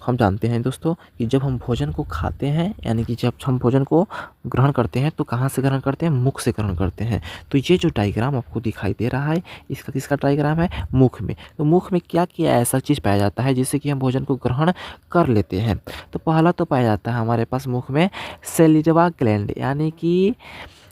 हम जानते हैं दोस्तों कि जब हम भोजन को खाते हैं यानी कि जब हम भोजन को ग्रहण करते हैं तो कहाँ से ग्रहण करते हैं, मुख से ग्रहण करते हैं। तो ये जो डायग्राम आपको दिखाई दे रहा है इसका किसका डायग्राम है, मुख में। तो मुख में क्या क्या ऐसा चीज़ पाया जाता है जिससे कि हम भोजन को ग्रहण कर लेते हैं। तो पहला तो पाया जाता है हमारे पास मुख में सैलिवा ग्लैंड यानी कि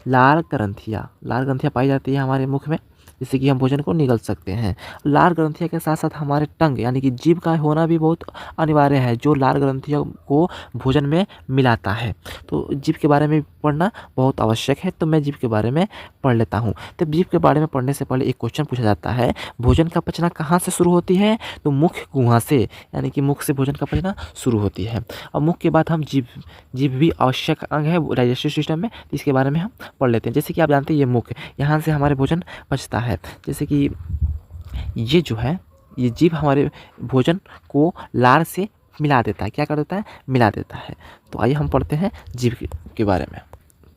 लार ग्रंथियाँ पाई जाती है हमारे मुख में, जिससे कि हम भोजन को निगल सकते हैं। लार ग्रंथियों के साथ साथ हमारे टंग यानी कि जीभ का होना भी बहुत अनिवार्य है, जो लार ग्रंथियों को भोजन में मिलाता है। तो जीभ के बारे में पढ़ना बहुत आवश्यक है, तो मैं जीभ के बारे में पढ़ लेता हूँ। तो जीभ के बारे में पढ़ने से पहले एक क्वेश्चन पूछा जाता है, भोजन का पचना कहाँ से शुरू होती है? तो मुख गुहा से, यानी कि मुख से भोजन का पचना शुरू होती है। और मुख के बाद हम जीभ भी आवश्यक अंग है डाइजेस्टिव सिस्टम में, इसके बारे में हम पढ़ लेते हैं। जैसे कि आप जानते हैं ये मुख, यहाँ से हमारे भोजन पचता है। जैसे कि ये जो है ये जीभ हमारे भोजन को लार से मिला देता है, क्या कर देता है, मिला देता है। तो आइए हम पढ़ते हैं जीभ के बारे में।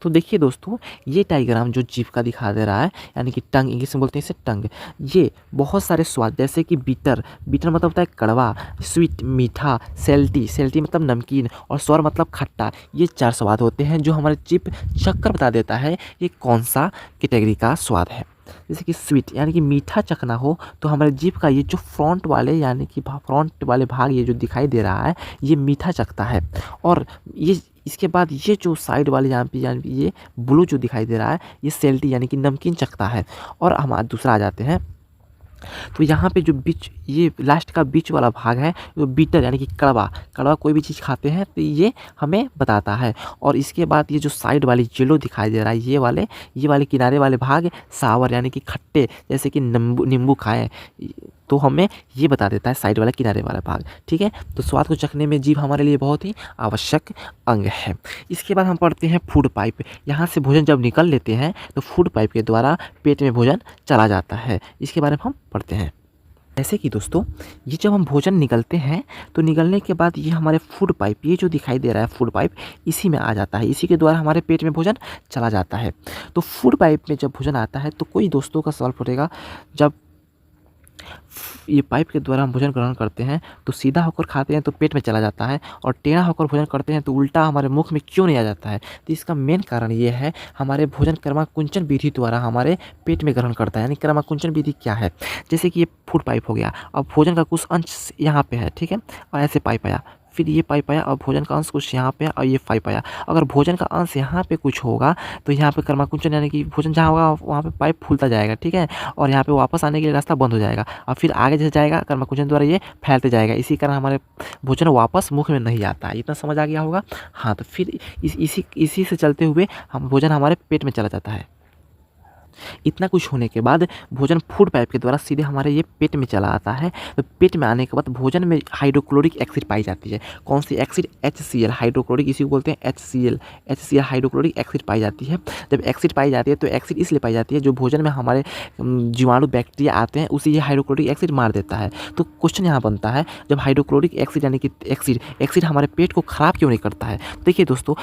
तो देखिए दोस्तों, ये डायग्राम जो जीभ का दिखा दे रहा है यानी कि टंग, इंग्लिश में बोलते हैं इसे टंग। ये बहुत सारे स्वाद जैसे कि बीटर मतलब होता है कड़वा, स्वीट मीठा, सेल्टी मतलब नमकीन, और सौर मतलब खट्टा। ये 4 स्वाद होते हैं जो हमारे जीभ चक्कर बता देता है ये कौन सा कैटेगरी का स्वाद है। जैसे कि स्वीट यानी कि मीठा चखना हो तो हमारे जीभ का ये जो फ्रंट वाले भाग ये जो दिखाई दे रहा है ये मीठा चखता है। और ये इसके बाद ये जो साइड वाले यहाँ पे ये ब्लू जो दिखाई दे रहा है ये सेल्टी यानी कि नमकीन चखता है। और हम दूसरा आ जाते हैं, तो यहाँ पे जो बीच ये लास्ट का बीच वाला भाग है जो बीटर यानी कि कड़वा कोई भी चीज़ खाते हैं तो ये हमें बताता है। और इसके बाद ये जो साइड वाली येलो दिखाई दे रहा है ये वाले किनारे वाले भाग सावर यानी कि खट्टे, जैसे कि नींबू खाएं तो हमें ये बता देता है साइड वाला किनारे वाला भाग। ठीक है, तो स्वाद को चखने में जीभ हमारे लिए बहुत ही आवश्यक अंग है। इसके बाद हम पढ़ते हैं फूड पाइप। यहाँ से भोजन जब निकल लेते हैं तो फूड पाइप के द्वारा पेट में भोजन चला जाता है। इसके बारे में हम पढ़ते हैं। जैसे कि दोस्तों ये जब हम भोजन निगलते हैं तो निगलने के बाद ये हमारे फूड पाइप, ये जो दिखाई दे रहा है फूड पाइप, इसी में आ जाता है, इसी के द्वारा हमारे पेट में भोजन चला जाता है। तो फूड पाइप में जब भोजन आता है तो कोई दोस्तों का सवाल पड़ेगा, जब ये पाइप के द्वारा हम भोजन ग्रहण करते हैं तो सीधा होकर खाते हैं तो पेट में चला जाता है, और टेढ़ा होकर भोजन करते हैं तो उल्टा हमारे मुख में क्यों नहीं आ जाता है? तो इसका मेन कारण ये है, हमारे भोजन क्रमाकुंचन विधि द्वारा हमारे पेट में ग्रहण करता है। यानी क्रमाकुंचन विधि क्या है? जैसे कि ये फूड पाइप हो गया, अब भोजन का कुछ अंश यहाँ पे है, ठीक है, और ऐसे पाइप आया, फिर ये पाइप आया और भोजन का अंश कुछ यहाँ पे और ये पाइप आया। अगर भोजन का अंश यहाँ पे कुछ होगा तो यहाँ पे क्रमाकुंचन यानी कि भोजन जहाँ होगा वहाँ पे पाइप फूलता जाएगा, ठीक है, और यहाँ पे वापस आने के लिए रास्ता बंद हो जाएगा, और फिर आगे जैसे जाएगा क्रमाकुंचन द्वारा ये फैलते जाएगा। इसी कारण हमारे भोजन वापस मुख में नहीं आता है। इतना समझ आ गया होगा? हाँ, तो फिर इसी से चलते हुए हम भोजन हमारे पेट में चला जाता है। इतना कुछ होने के बाद भोजन फूड पाइप के द्वारा सीधे हमारे ये पेट में चला आता है। तो पेट में आने के बाद भोजन में हाइड्रोक्लोरिक एसिड पाई जाती है। कौन सी एसिड? HCl, हाइड्रोक्लोरिक, इसी को बोलते हैं HCl हाइड्रोक्लोरिक एसिड पाई जाती है। जब एसिड पाई जाती है तो एसिड इसलिए पाई जाती है जो भोजन में हमारे जीवाणु बैक्टीरिया आते हैं उसे ये हाइड्रोक्लोरिक एसिड मार देता है। तो क्वेश्चन यहाँ बनता है, जब हाइड्रोक्लोरिक एसिड यानी कि एसिड हमारे पेट को ख़राब क्यों नहीं करता है? देखिए दोस्तों,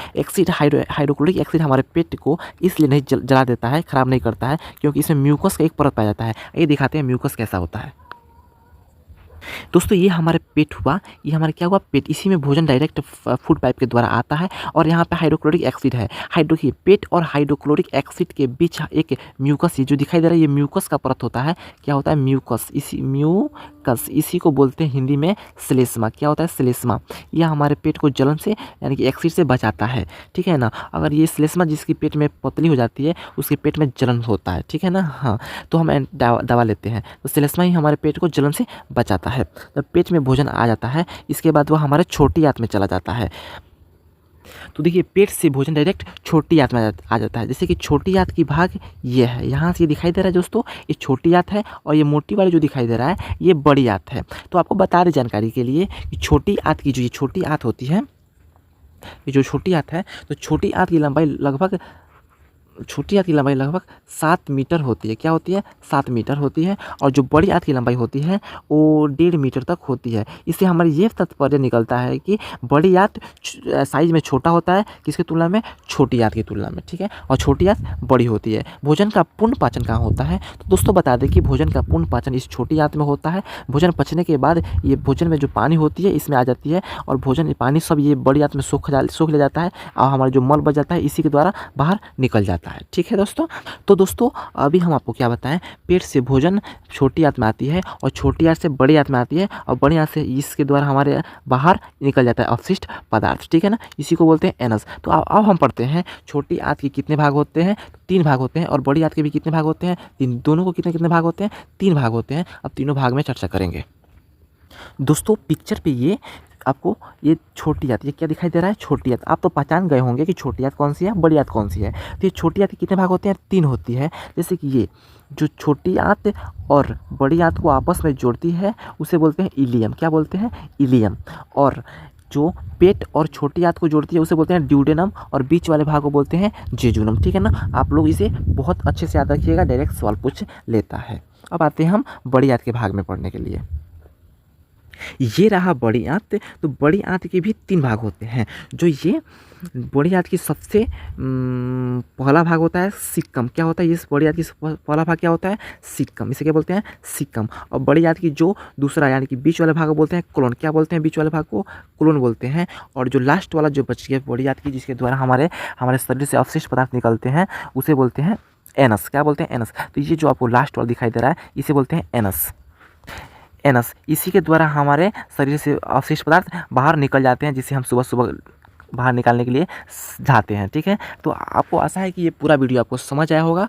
हाइड्रोक्लोरिक एसिड हमारे पेट को इसलिए नहीं जला देता है, ख़राब नहीं करता है, क्योंकि इसमें म्यूकस का एक परत पाया जाता है। ये दिखाते हैं म्यूकस कैसा होता है। दोस्तों ये हमारे पेट हुआ, ये हमारे क्या हुआ, पेट। इसी में भोजन डायरेक्ट फूड पाइप के द्वारा आता है, और यहाँ पे हाइड्रोक्लोरिक एसिड है। पेट और हाइड्रोक्लोरिक एसिड के बीच एक म्यूकस, ये जो दिखाई दे रहा है ये म्यूकस का परत होता है। क्या होता है? म्यूकस। इसी को बोलते हैं हिंदी में श्लेष्मा। क्या होता है? श्लेष्मा। यह हमारे पेट को जलन से यानी कि एसिड से बचाता है, ठीक है ना। अगर ये श्लेष्मा जिसकी पेट में पतली हो जाती है उसके पेट में जलन होता है, ठीक है ना। हाँ, तो हम दवा लेते हैं तो श्लेष्मा ही हमारे पेट को जलन से बचाता है। जब पेट में भोजन आ जाता है इसके बाद वह हमारे छोटी आंत में चला जाता है। तो देखिए पेट से भोजन डायरेक्ट छोटी आंत में आ जाता है। जैसे कि छोटी आंत की भाग ये है, यहाँ से ये दिखाई दे रहा है दोस्तों, ये छोटी आंत है, और ये मोटी वाली जो दिखाई दे रहा है ये बड़ी आंत है। तो आपको बता दें जानकारी के लिए कि छोटी आंत की जो ये छोटी आंत होती है, ये जो छोटी आंत है, तो छोटी आंत की लंबाई लगभग छोटी आंत की लंबाई लगभग 7 मीटर होती है। क्या होती है? 7 मीटर होती है। और जो बड़ी आंत की लंबाई होती है वो 1.5 मीटर तक होती है। इससे हमारी ये तात्पर्य निकलता है कि बड़ी आंत साइज में छोटा होता है किसकी तुलना में? छोटी आंत की तुलना में, ठीक है। और छोटी आंत बड़ी होती है। भोजन का पूर्ण पाचन कहाँ होता है? तो दोस्तों बता दें कि भोजन का पूर्ण पाचन इस छोटी आंत में होता है। भोजन पचने के बाद ये भोजन में जो पानी होती है इसमें आ जाती है और भोजन पानी सब ये बड़ी आंत में सोख ले जाता है और हमारा जो मल बच जाता है इसी के द्वारा बाहर निकल जाता है, ठीक है दोस्तों। तो दोस्तों अभी हम आपको क्या बताएं, पेट से भोजन छोटी आंत में आती है और छोटी आंत से बड़ी आंत में आती है और बड़ी आंत से इसके द्वारा हमारे बाहर निकल जाता है अवशिष्ट पदार्थ, ठीक है ना। इसी को बोलते हैं एनस। तो अब हम पढ़ते हैं छोटी आंत के कितने भाग होते हैं? 3 भाग होते हैं। और बड़ी आंत के भी कितने भाग होते हैं? 3। दोनों को कितने कितने भाग होते हैं? 3 भाग होते हैं। अब तीनों भाग में चर्चा करेंगे। दोस्तों पिक्चर पे ये आपको ये छोटी आंत, ये क्या दिखाई दे रहा है? छोटी आंत। आप तो पहचान गए होंगे कि छोटी आंत कौन सी है, बड़ी आंत कौन सी है। तो ये छोटी आंत के कितने भाग होते हैं? 3 होती है। जैसे कि ये जो छोटी आंत और बड़ी आंत को आपस में जोड़ती है उसे बोलते हैं इलियम। क्या बोलते हैं? इलियम। और जो पेट और छोटी आंत को जोड़ती है उसे बोलते हैं ड्यूडेनम और बीच वाले भाग को बोलते हैं जेजुनम, ठीक है ना। आप लोग इसे बहुत अच्छे से याद रखिएगा, डायरेक्ट सवाल पूछ लेता है। अब आते हैं हम बड़ी आंत के भाग में पढ़ने के लिए। ये रहा बड़ी आंत। तो बड़ी आंत के भी 3 भाग होते हैं। जो ये बड़ी आंत की सबसे पहला भाग होता है सिक्कम। क्या होता है? ये बड़ी आंत की पहला भाग क्या होता है? सिक्कम। इसे क्या बोलते हैं? सिक्कम। और बड़ी आंत की जो दूसरा यानी कि बीच वाले भाग को बोलते हैं कोलन। क्या बोलते हैं? बीच वाले भाग को कोलन बोलते हैं। और जो लास्ट वाला जो बच गया बड़ी आंत की जिसके द्वारा हमारे शरीर से अवशिष्ट पदार्थ निकलते हैं उसे बोलते हैं एनस। क्या बोलते हैं? एनस। तो ये जो आपको लास्ट वाला दिखाई दे रहा है इसे बोलते हैं एनस। एनस। इसी के द्वारा हमारे शरीर से अवशिष्ट पदार्थ बाहर निकल जाते हैं जिसे हम सुबह सुबह बाहर निकालने के लिए जाते हैं, ठीक है। तो आपको आशा है कि ये पूरा वीडियो आपको समझ आया होगा।